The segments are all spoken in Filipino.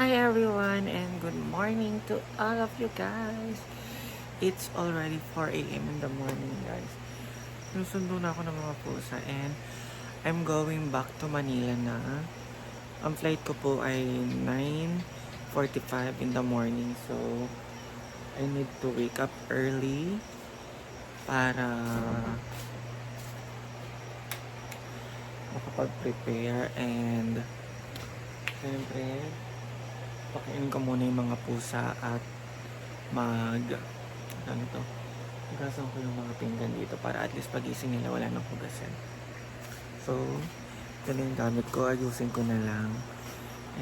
Hi everyone and good morning to all of you guys. It's already 4 a.m. in the morning, guys. Sinusundo na ako ng mga pusa and I'm going back to Manila na. Ang flight ko po ay 9:45 in the morning, so I need to wake up early para makapag-prepare and siyempre pakainin ko muna yung mga pusa at ano to, hugasan ko yung mga pinggan dito para at least pagising nila wala nang hugasan. So, ito na yung gamit ko, ayusin ko na lang.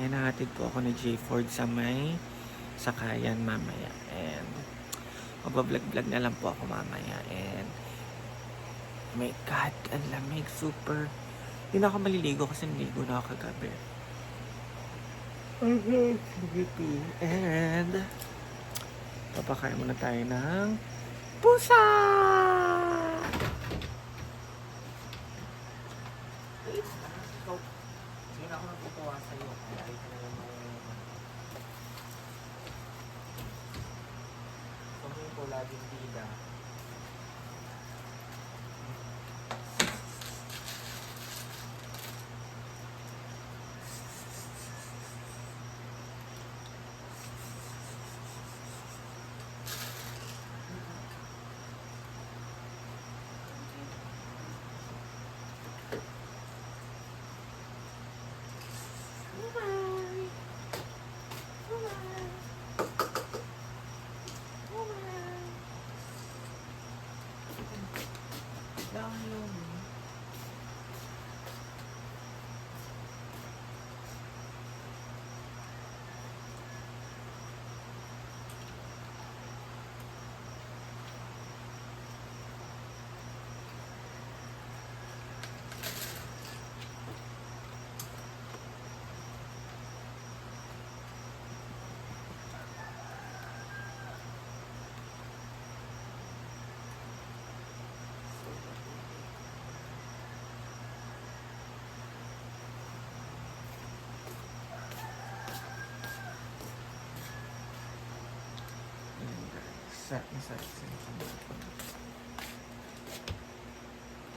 And nahatid po ako ni J. Ford sa may sakayan mamaya. And magbablog-vlog na lang po ako mamaya. And my God, ang lamig, super. Hindi na ako maliligo kasi niligo na ako kagabi. Sleepy. And papakain muna tayo ng pusa! Sige na ako natutuwa sa'yo. Kaya ka na naman sabihin ko laging bida.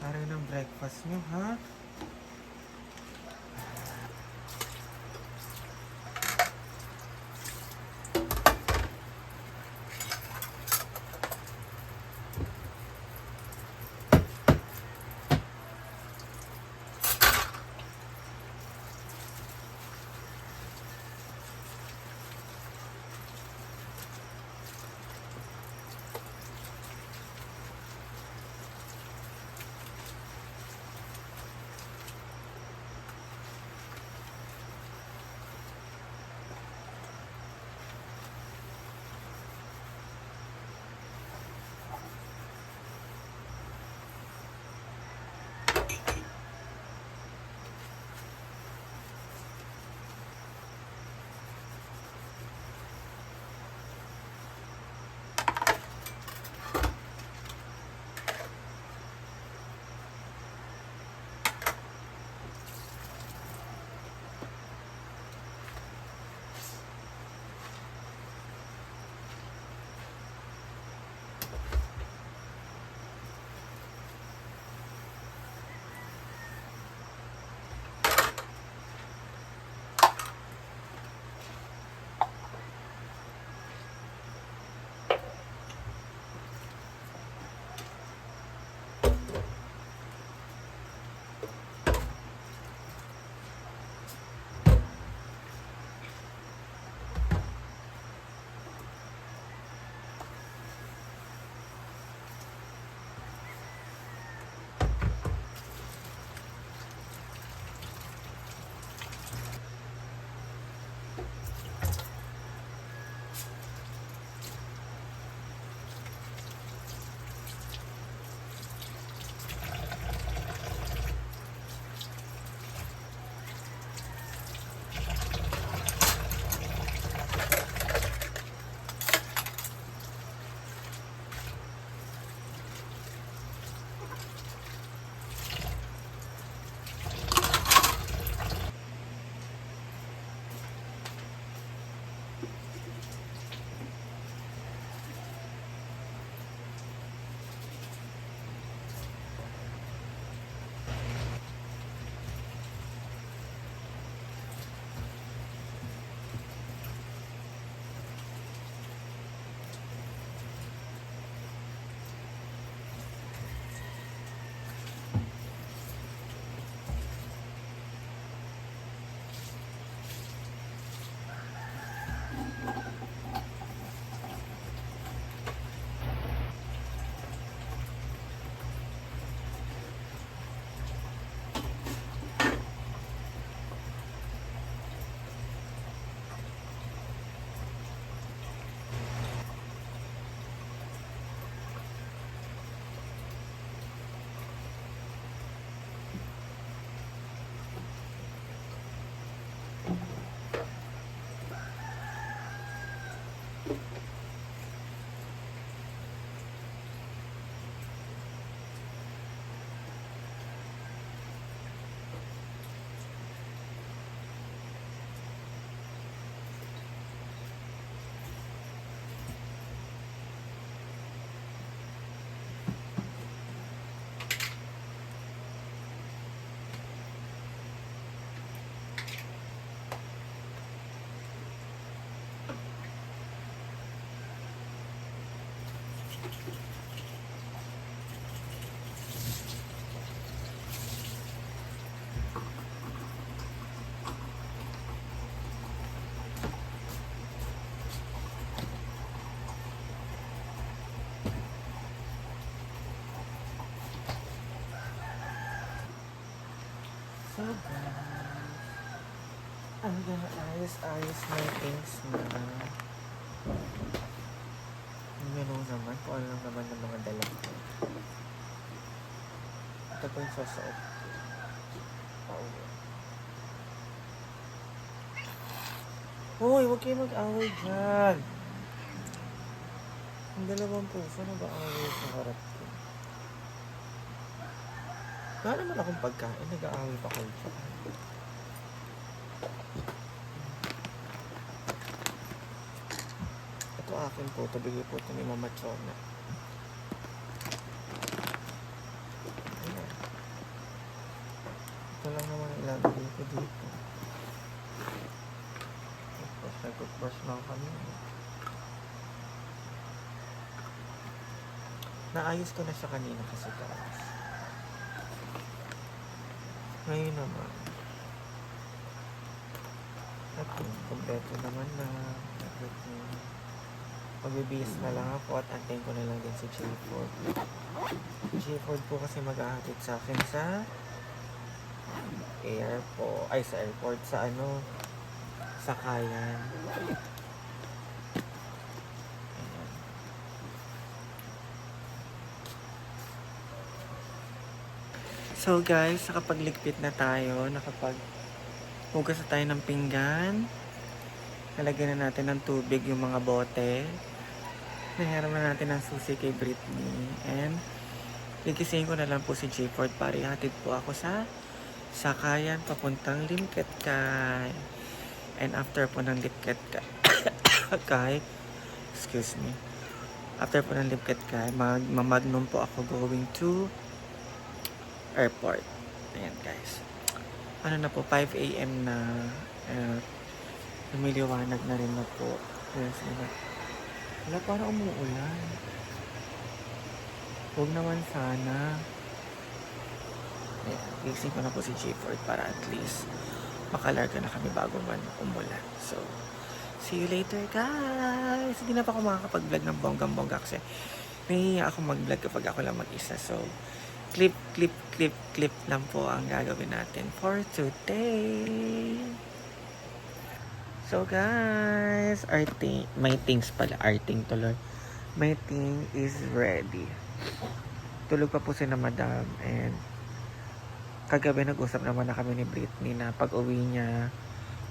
Taray ng breakfast nyo, ha? So guys, I'm gonna ayos my things na. You know naman kung ano naman ng mga dala ko. Ito po yung sasuot. Pauwi. Hoy, huwag kayo mag-away dyan. Ang dalawang puso nag-aaway sa harap ko. Wala naman akong pagkain, nag-aaway pa kayo dyan. Ito akin po, ito bigay po ito ni Mama Chona. Ayan. Ito lang naman ilalagay ko dito. Tapos nag-brush lang kami. Naayos ko na siya kanina kasi guys. Ngayon naman. Ito, kompleto naman na. Magbibihis na lang ako at antayin ko na lang din si J-Ford. J-Ford po kasi mag-ahatid sa akin sa airport. Ay, sa airport. Sa ano? Sa Kayan. Ayan. So guys, nakapagligpit na tayo. Hugas na tayo ng pinggan. Nalagyan na natin ng tubig yung mga bote. Nahiram na natin ng susi kay Britney. And gigisingin ko na lang po si J-Ford para ihatid po ako sa Sakayan papuntang Limket Kay. And after po ng Limket Kay, excuse me. After po ng Limket Kay, mamagnum po ako going to airport. Ayan guys. Ano na po, 5 a.m. na. Lumiliwanag na rin na po. Yes, wala, parang umuulan. Huwag naman sana. Ayan, gising ko na po si J-Ford para at least makalarga na kami bago man umulan. So, see you later guys! Hindi na pa ako makakapag-vlog ng bonggang-bongga kasi nahihiya ako mag-vlog kapag ako lang mag-isa. So, clip lang po ang gagawin natin for today. So guys, my things pala, tuloy. My thing is ready. Tulog pa po si na madam and kagabi nag-usap naman na kami ni Britney na pag uwi niya,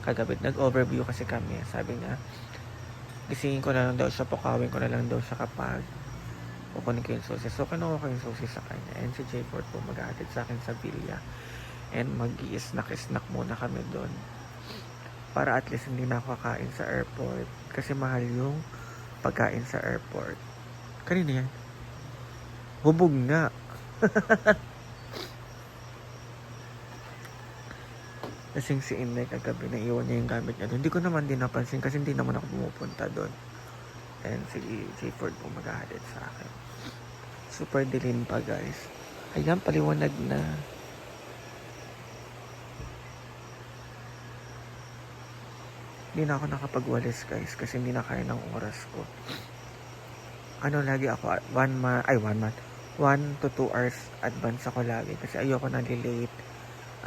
kagabi nag-overview kasi kami. Sabi niya, gisingin ko na lang daw siya, pukawin ko na lang daw siya kapag kukunin ko yung susi. So kinuha ko yung susi sa kanya and si J-Ford po mag-ahatid sa akin sa Villa and mag-i-snack muna kami doon. Para at least hindi na ako kakain sa airport. Kasi mahal yung pagkain sa airport. Kanina yan? Hubog nga. Kasing si Inday kagabi, naiwan niya yung gamit niya doon. Hindi ko naman din napansin kasi hindi naman ako pumupunta doon. And si J-Ford po maghahatid sa akin. Super dilim pa guys. Ayan, paliwanag na. Hindi na ako nakapagwalis guys kasi hindi na kaya ng oras ko. Ano lagi ako 1 to 2 hours advance ako lagi kasi ayoko nang late.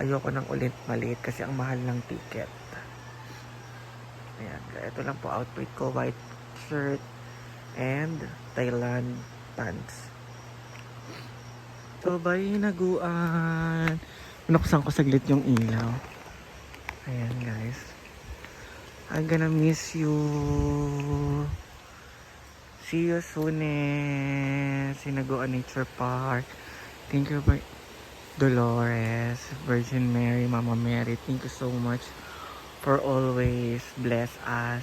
Ayoko nang ulit malate kasi ang mahal ng ticket. Ayan, ito lang po outfit ko, white shirt and Thailand pants. So bye naguan. Binuksan ko saglit yung ilaw. Ayan guys. I'm gonna miss you. See you soon Sinagoan Nature Park. Thank you Dolores, Virgin Mary, Mama Mary. Thank you so much for always bless us.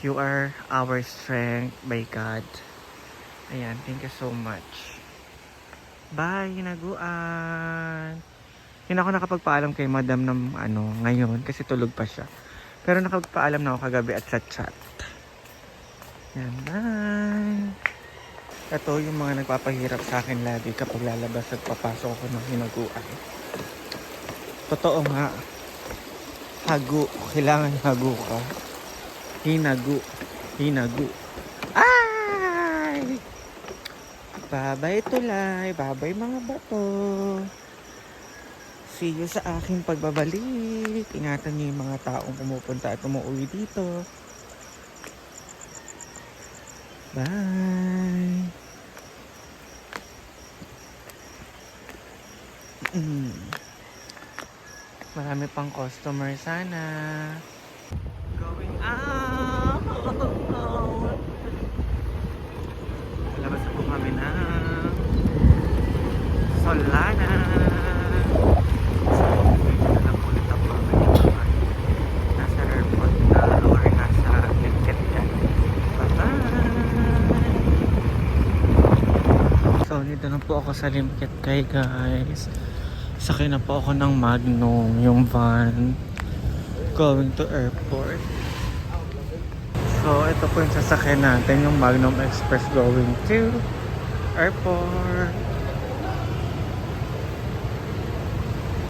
You are our strength by God. Ayan, thank you so much. Bye, Hinaguan. Hindi ako nakapagpaalam kay Madam ng ngayon kasi tulog pa siya. Pero nakapagpaalam na ako kagabi at sa chat. Yan, bye! Ito yung mga nagpapahirap sa akin lagi kapag lalabas at papasok ako ng hinaguan. Totoo nga, hago. Kailangan hago ka. Hinagu. Hinagu. Ay! Babay tulay. Babay mga bato. See you sa aking pagbabalik. Ingatan niyo yung mga taong pumupunta at umuwi dito. Bye! Marami pang customer sana. Going out! Labas na po kami na Solana. So, medyo na lang ulit ako. Nasa airport na or nasa Lincoln dyan. Bye-bye! So, dito na po ako sa Limkit Kay guys. Sakay na po ako ng Magnum, yung van going to airport. So, ito po yung sasakyan natin, yung Magnum Express going to airport.